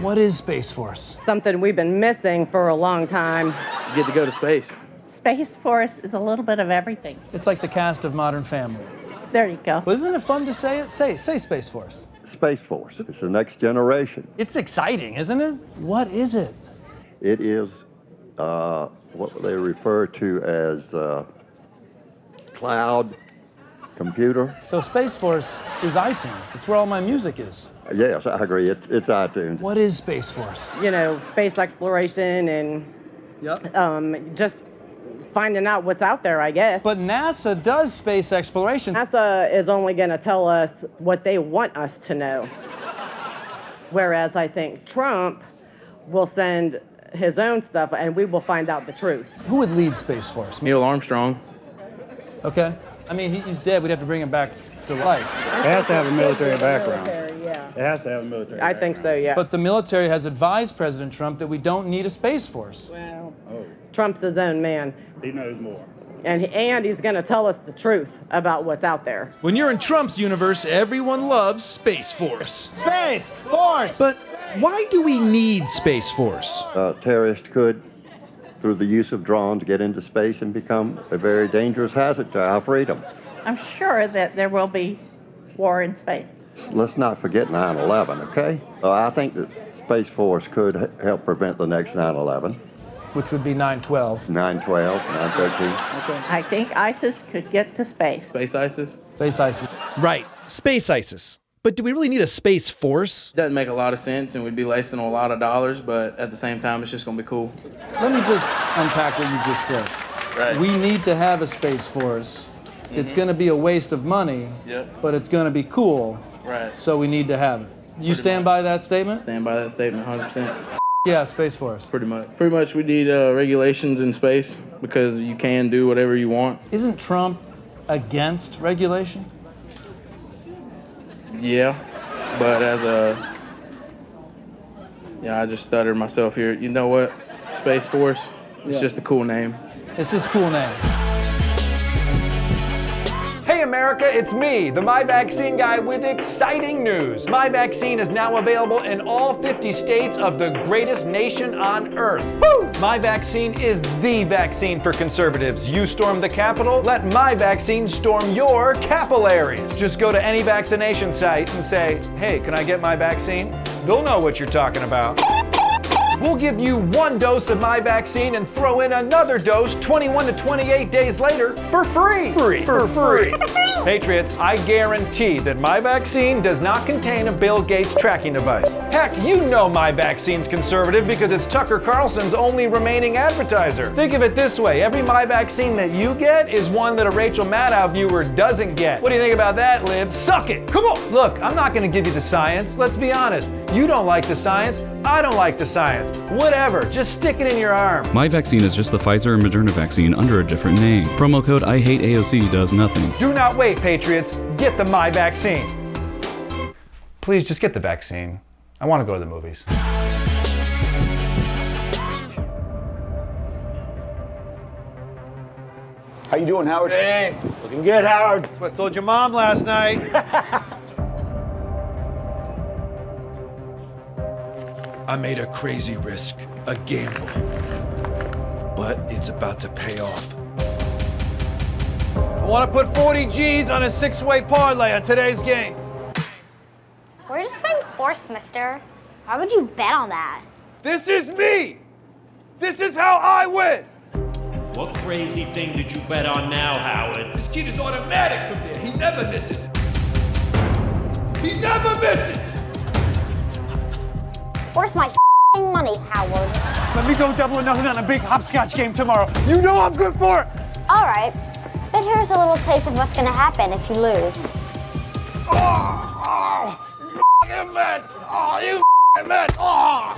What is Space Force? Something we've been missing for a long time. You get to go to space. Space Force is a little bit of everything. It's like the cast of Modern Family. There you go. Well, isn't it fun to say it? Say Space Force. Space Force. It's the next generation. It's exciting, isn't it? What is it? It is what they refer to as cloud computer. So Space Force is iTunes. It's where all my music is. Yes, I agree. It's iTunes. What is Space Force? You know, space exploration and just finding out what's out there, I guess. But NASA does space exploration. NASA is only going to tell us what they want us to know. Whereas I think Trump will send his own stuff and we will find out the truth. Who would lead Space Force? Neil Armstrong. Okay. I mean, he's dead. We'd have to bring him back to life. It has to have a military background. Yeah. It has to have a military I think so, yeah. But the military has advised President Trump that we don't need a Space Force. Well, Trump's his own man. He knows more. And he's going to tell us the truth about what's out there. When you're in Trump's universe, everyone loves Space Force. Space Force! But why do we need Space Force? Terrorists could, through the use of drones, get into space and become a very dangerous hazard to our freedom. I'm sure that there will be war in space. Let's not forget 9/11, okay? I think that Space Force could help prevent the next 9/11. Which would be 9/12. 9/12, 9/13. I think ISIS could get to space. Space ISIS? Space ISIS. Right, Space ISIS. But do we really need a Space Force? Doesn't make a lot of sense and we'd be wasting a lot of dollars, but at the same time, it's just going to be cool. Let me just unpack what you just said. Right. We need to have a Space Force. It's going to be a waste of money, but it's going to be cool, Right. so we need to have it. You stand by that statement? Stand by that statement 100%. Yeah, Space Force. Pretty much we need regulations in space because you can do whatever you want. Isn't Trump against regulation? Yeah, but I just stuttered myself here. You know what? Space Force, it's just a cool name. It's his cool name. Hey America, it's me, the MyVaccine guy with exciting news. MyVaccine is now available in all 50 states of the greatest nation on earth. Woo! MyVaccine is the vaccine for conservatives. You storm the Capitol, let MyVaccine storm your capillaries. Just go to any vaccination site and say, hey, can I get my vaccine? They'll know what you're talking about. We'll give you 1 dose of MyVaccine and throw in another dose 21 to 28 days later for free. For free. Patriots, I guarantee that MyVaccine does not contain a Bill Gates tracking device. Heck, you know MyVaccine's conservative because it's Tucker Carlson's only remaining advertiser. Think of it this way, every MyVaccine that you get is one that a Rachel Maddow viewer doesn't get. What do you think about that, Lib? Suck it! Come on! Look, I'm not gonna give you the science. Let's be honest. You don't like the science. I don't like the science. Whatever, just stick it in your arm. MyVaccine is just the Pfizer and Moderna vaccine under a different name. Promo code IHateAOC does nothing. Do not wait, Patriots. Get the MyVaccine. Please, just get the vaccine. I want to go to the movies. How you doing, Howard? Hey, looking good, Howard. That's what I told your mom last night. I made a crazy risk, a gamble. But it's about to pay off. I want to put 40 G's on a 6-way parlay on today's game. We're just playing horse, mister. Why would you bet on that? This is me! This is how I win! What crazy thing did you bet on now, Howard? This kid is automatic from there. He never misses. He never misses! Where's my money, Howard? Let me go double or nothing on a big hopscotch game tomorrow. You know I'm good for it! All right, but here's a little taste of what's gonna happen if you lose. Oh, you f***ing man! Oh, you f***ing man! Oh!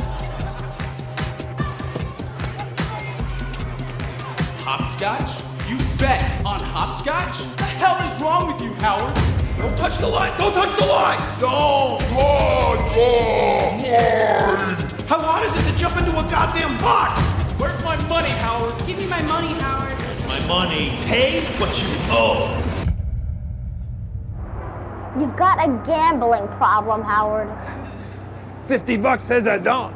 Hopscotch? You bet on hopscotch? What the hell is wrong with you, Howard? Don't touch the line! Don't touch the line! Don't touch the line! How hard is it to jump into a goddamn box? Where's my money, Howard? Give me my money, Howard. It's my money. Pay what you owe. You've got a gambling problem, Howard. $50 says I don't.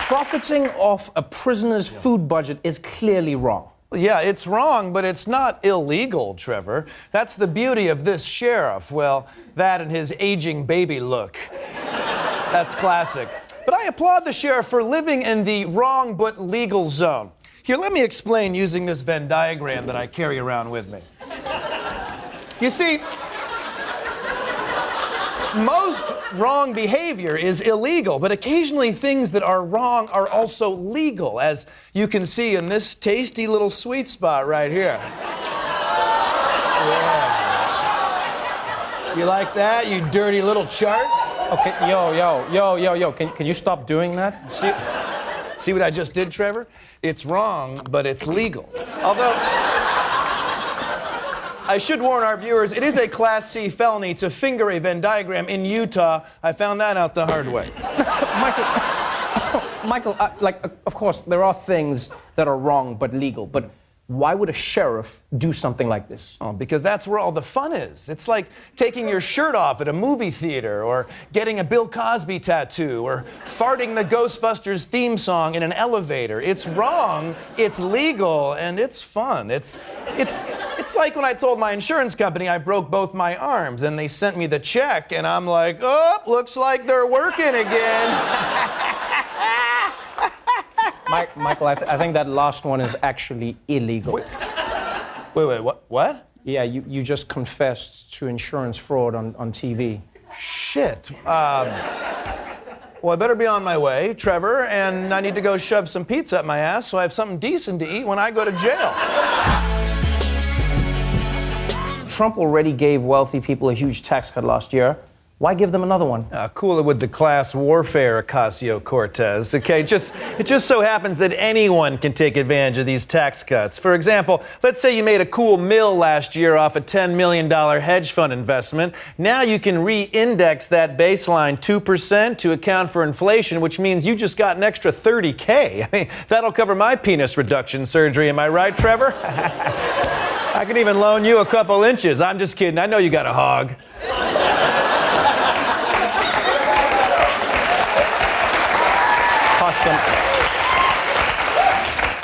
Profiting off a prisoner's food budget is clearly wrong. Yeah, it's wrong, but it's not illegal, Trevor. That's the beauty of this sheriff. Well, that and his aging baby look. That's classic. But I applaud the sheriff for living in the wrong but legal zone. Here, let me explain using this Venn diagram that I carry around with me. You see, most wrong behavior is illegal, but occasionally things that are wrong are also legal, as you can see in this tasty little sweet spot right here. Yeah. You like that, you dirty little chart? Okay, can you stop doing that? See what I just did, Trevor? It's wrong, but it's legal. Although, I should warn our viewers, it is a Class C felony to finger a Venn diagram in Utah. I found that out the hard way. Michael, of course, there are things that are wrong but legal, but why would a sheriff do something like this? Oh, because that's where all the fun is. It's like taking your shirt off at a movie theater, or getting a Bill Cosby tattoo, or farting the Ghostbusters theme song in an elevator. It's wrong, it's legal, and it's fun. It's like when I told my insurance company I broke both my arms, and they sent me the check, and I'm like, oh, looks like they're working again. Michael, I think that last one is actually illegal. Wait, what? Yeah, you just confessed to insurance fraud on TV. Shit. Well, I better be on my way, Trevor, and I need to go shove some pizza up my ass so I have something decent to eat when I go to jail. Trump already gave wealthy people a huge tax cut last year. Why give them another one? Cool it with the class warfare, Ocasio-Cortez. Okay, it just so happens that anyone can take advantage of these tax cuts. For example, let's say you made a cool mill last year off a $10 million hedge fund investment. Now you can re-index that baseline 2% to account for inflation, which means you just got an extra $30K. I mean, that'll cover my penis reduction surgery. Am I right, Trevor? I can even loan you a couple inches. I'm just kidding. I know you got a hog.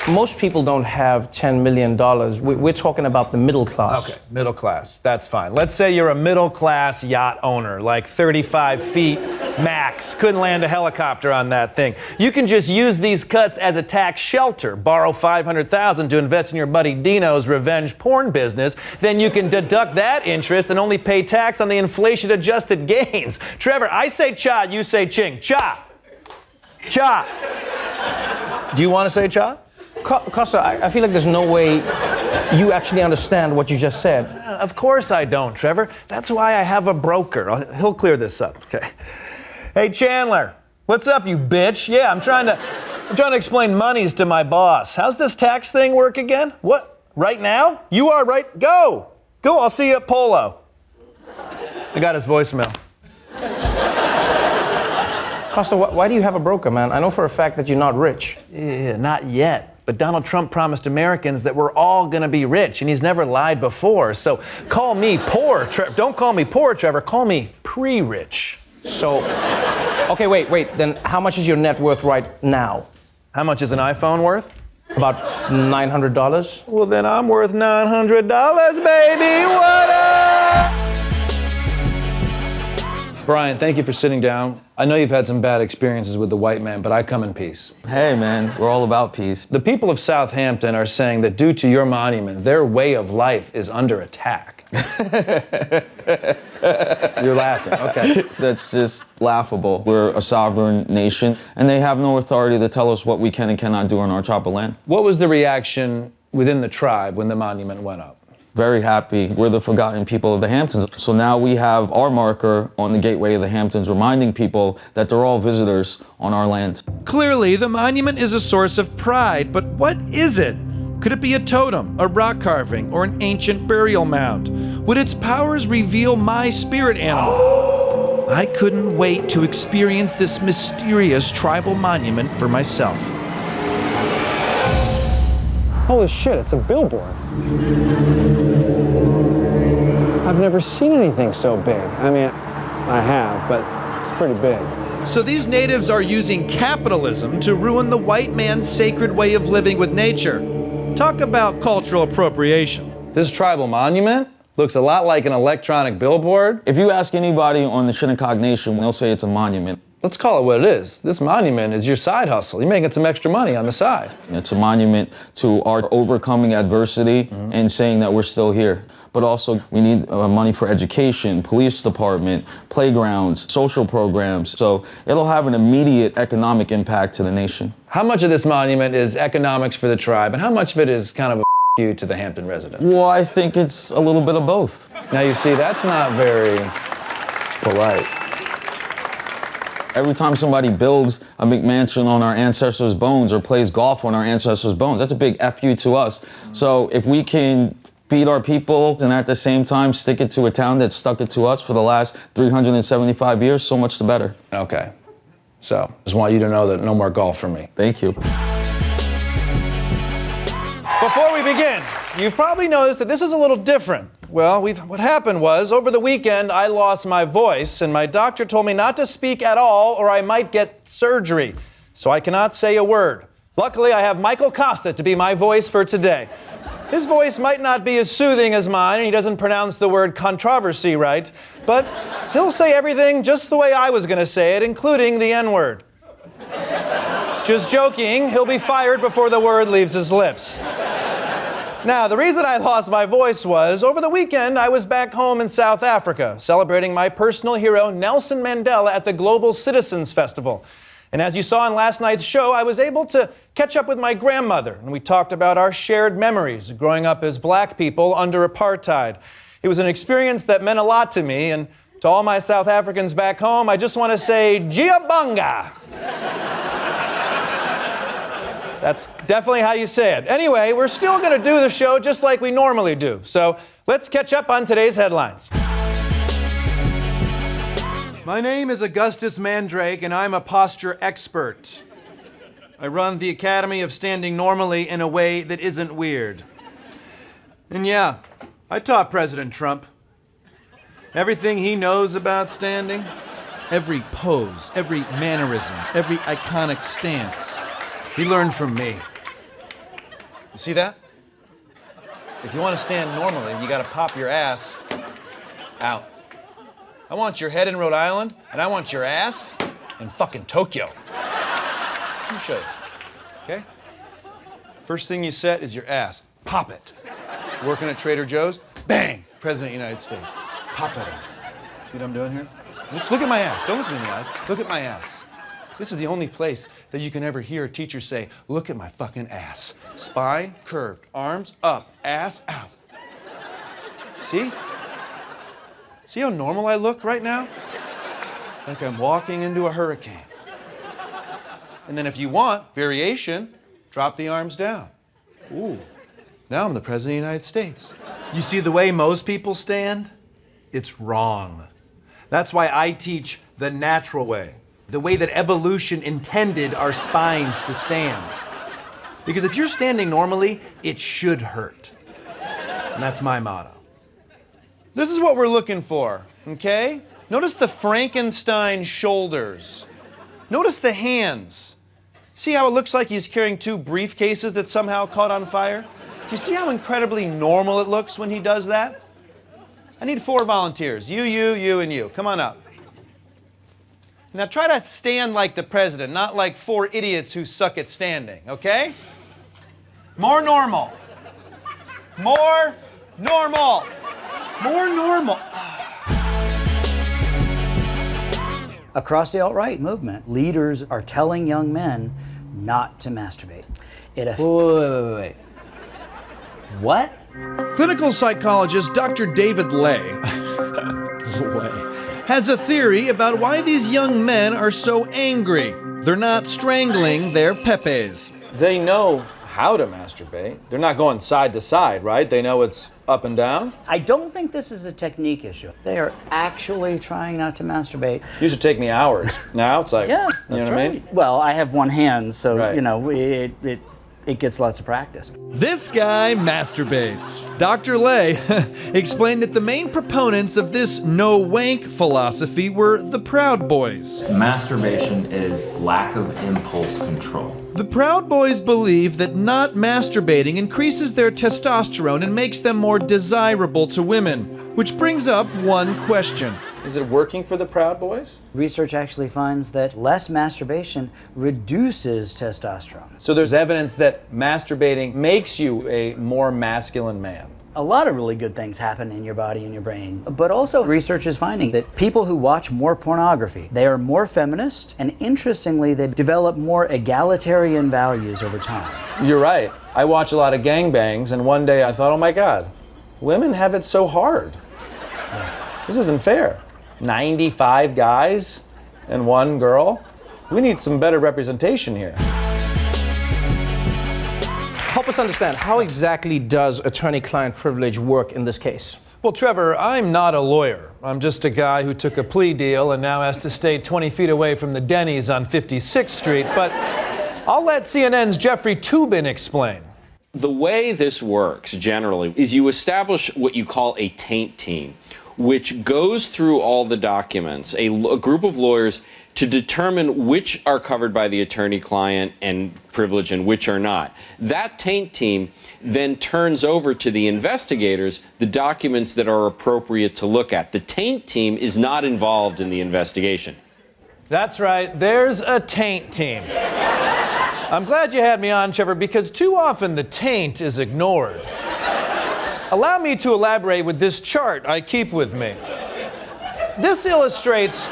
Most people don't have $10 million. We're talking about the middle class. Okay, middle class. That's fine. Let's say you're a middle class yacht owner, like 35 feet max. Couldn't land a helicopter on that thing. You can just use these cuts as a tax shelter. Borrow $500,000 to invest in your buddy Dino's revenge porn business. Then you can deduct that interest and only pay tax on the inflation-adjusted gains. Trevor, I say cha, you say ching. Cha. Cha. Do you want to say cha? Kosta, I feel like there's no way you actually understand what you just said. Of course I don't, Trevor. That's why I have a broker. He'll clear this up. Okay. Hey, Chandler. What's up, you bitch? Yeah, I'm trying to explain monies to my boss. How's this tax thing work again? What? Right now? You are right. Go. I'll see you at Polo. I got his voicemail. Kosta, why do you have a broker, man? I know for a fact that you're not rich. Yeah, not yet. But Donald Trump promised Americans that we're all gonna be rich, and he's never lied before. So call me poor, Trevor. Don't call me poor, Trevor. Call me pre-rich. So, okay, wait. Then how much is your net worth right now? How much is an iPhone worth? About $900. Well, then I'm worth $900, baby. What up? Brian, thank you for sitting down. I know you've had some bad experiences with the white man, but I come in peace. Hey, man, we're all about peace. The people of Southampton are saying that due to your monument, their way of life is under attack. You're laughing, okay. That's just laughable. We're a sovereign nation, and they have no authority to tell us what we can and cannot do on our chop of land. What was the reaction within the tribe when the monument went up? Very happy. We're the forgotten people of the Hamptons. So now we have our marker on the gateway of the Hamptons reminding people that they're all visitors on our land. Clearly, the monument is a source of pride, but what is it? Could it be a totem, a rock carving, or an ancient burial mound? Would its powers reveal my spirit animal? I couldn't wait to experience this mysterious tribal monument for myself. Holy shit, it's a billboard. I've never seen anything so big. I mean, I have, but it's pretty big. So these natives are using capitalism to ruin the white man's sacred way of living with nature. Talk about cultural appropriation. This tribal monument looks a lot like an electronic billboard. If you ask anybody on the Shinnecock Nation, they'll say it's a monument. Let's call it what it is. This monument is your side hustle. You're making some extra money on the side. It's a monument to our overcoming adversity and saying that we're still here. But also, we need money for education, police department, playgrounds, social programs. So it'll have an immediate economic impact to the nation. How much of this monument is economics for the tribe, and how much of it is kind of a you to the Hampton residents? Well, I think it's a little bit of both. Now you see, that's not very polite. Every time somebody builds a McMansion on our ancestors' bones or plays golf on our ancestors' bones, that's a big F you to us. So if we can feed our people and at the same time stick it to a town that stuck it to us for the last 375 years, so much the better. Okay. So, just want you to know that no more golf for me. Thank you. Before we begin, you've probably noticed that this is a little different. Well, what happened was, over the weekend, I lost my voice, and my doctor told me not to speak at all, or I might get surgery. So I cannot say a word. Luckily, I have Michael Kosta to be my voice for today. His voice might not be as soothing as mine, and he doesn't pronounce the word controversy right, but he'll say everything just the way I was going to say it, including the N-word. Just joking, he'll be fired before the word leaves his lips. Now, the reason I lost my voice was, over the weekend, I was back home in South Africa, celebrating my personal hero, Nelson Mandela, at the Global Citizens Festival. And as you saw in last night's show, I was able to catch up with my grandmother, and we talked about our shared memories of growing up as black people under apartheid. It was an experience that meant a lot to me, and to all my South Africans back home, I just want to say, Giabanga! That's definitely how you say it. Anyway, we're still going to do the show just like we normally do. So let's catch up on today's headlines. My name is Augustus Mandrake, and I'm a posture expert. I run the Academy of Standing Normally in a way that isn't weird. And yeah, I taught President Trump. Everything he knows about standing, every pose, every mannerism, every iconic stance, he learned from me. You see that? If you want to stand normally, you got to pop your ass out. I want your head in Rhode Island, and I want your ass in fucking Tokyo. Let me show you. Okay? First thing you set is your ass. Pop it. Working at Trader Joe's? Bang! President of the United States. Pop that ass. See what I'm doing here? Just look at my ass. Don't look me in the eyes. Look at my ass. This is the only place that you can ever hear a teacher say, look at my fucking ass. Spine curved, arms up, ass out. See? See how normal I look right now? Like I'm walking into a hurricane. And then if you want variation, drop the arms down. Ooh, now I'm the President of the United States. You see the way most people stand? It's wrong. That's why I teach the natural way. The way that evolution intended our spines to stand. Because if you're standing normally, it should hurt. And that's my motto. This is what we're looking for, okay? Notice the Frankenstein shoulders. Notice the hands. See how it looks like he's carrying two briefcases that somehow caught on fire? Do you see how incredibly normal it looks when he does that? I need 4 volunteers. You, and you. Come on up. Now try to stand like the president, not like 4 idiots who suck at standing, okay? More normal. More normal. More normal. Across the alt-right movement, leaders are telling young men not to masturbate. Wait. What? Clinical psychologist Dr. David Lay has a theory about why these young men are so angry. They're not strangling their pepes. They know how to masturbate. They're not going side to side, right? They know it's up and down. I don't think this is a technique issue. They are actually trying not to masturbate. Used to take me hours. Now it's like, yeah, you know what I mean? Well, I have one hand, so, right. you know, it it gets lots of practice. This guy masturbates. Dr. Lay explained that the main proponents of this no wank philosophy were the Proud Boys. Masturbation is lack of impulse control. The Proud Boys believe that not masturbating increases their testosterone and makes them more desirable to women, which brings up one question. Is it working for the Proud Boys? Research actually finds that less masturbation reduces testosterone. So there's evidence that masturbating makes you a more masculine man. A lot of really good things happen in your body and your brain. But also research is finding that people who watch more pornography, they are more feminist, and interestingly, they develop more egalitarian values over time. You're right. I watch a lot of gangbangs, and one day I thought, oh my God, women have it so hard. This isn't fair. 95 guys and 1 girl? We need some better representation here. Help us understand, how exactly does attorney-client privilege work in this case? Well, Trevor, I'm not a lawyer. I'm just a guy who took a plea deal and now has to stay 20 feet away from the Denny's on 56th Street, but I'll let CNN's Jeffrey Toobin explain. The way this works generally is you establish what you call a taint team, which goes through all the documents, a group of lawyers, to determine which are covered by the attorney-client and privilege and which are not. That taint team then turns over to the investigators the documents that are appropriate to look at. The taint team is not involved in the investigation. That's right, there's a taint team. I'm glad you had me on, Trevor, because too often the taint is ignored. Allow me to elaborate with this chart I keep with me. This illustrates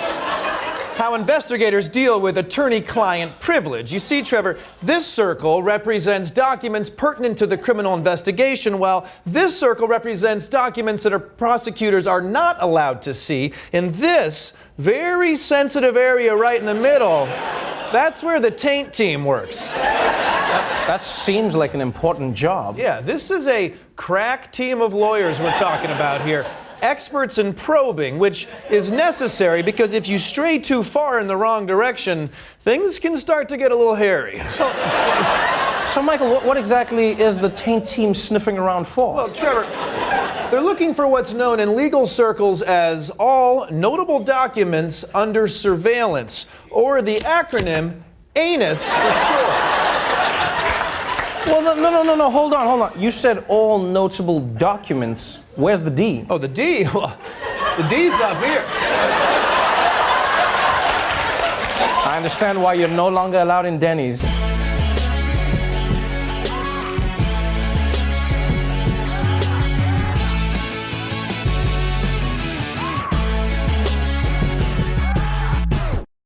how investigators deal with attorney-client privilege. You see, Trevor, this circle represents documents pertinent to the criminal investigation, while this circle represents documents that prosecutors are not allowed to see. In this very sensitive area right in the middle, that's where the taint team works. That seems like an important job. Yeah, this is a crack team of lawyers we're talking about here. Experts in probing, which is necessary because if you stray too far in the wrong direction, things can start to get a little hairy. So Michael, what exactly is the taint team sniffing around for? Well, Trevor, they're looking for what's known in legal circles as all notable documents under surveillance, or the acronym ANUS for short. Well, no, hold on. You said all notable documents. Where's the D? Oh, the D? Well, the D's up here. I understand why you're no longer allowed in Denny's.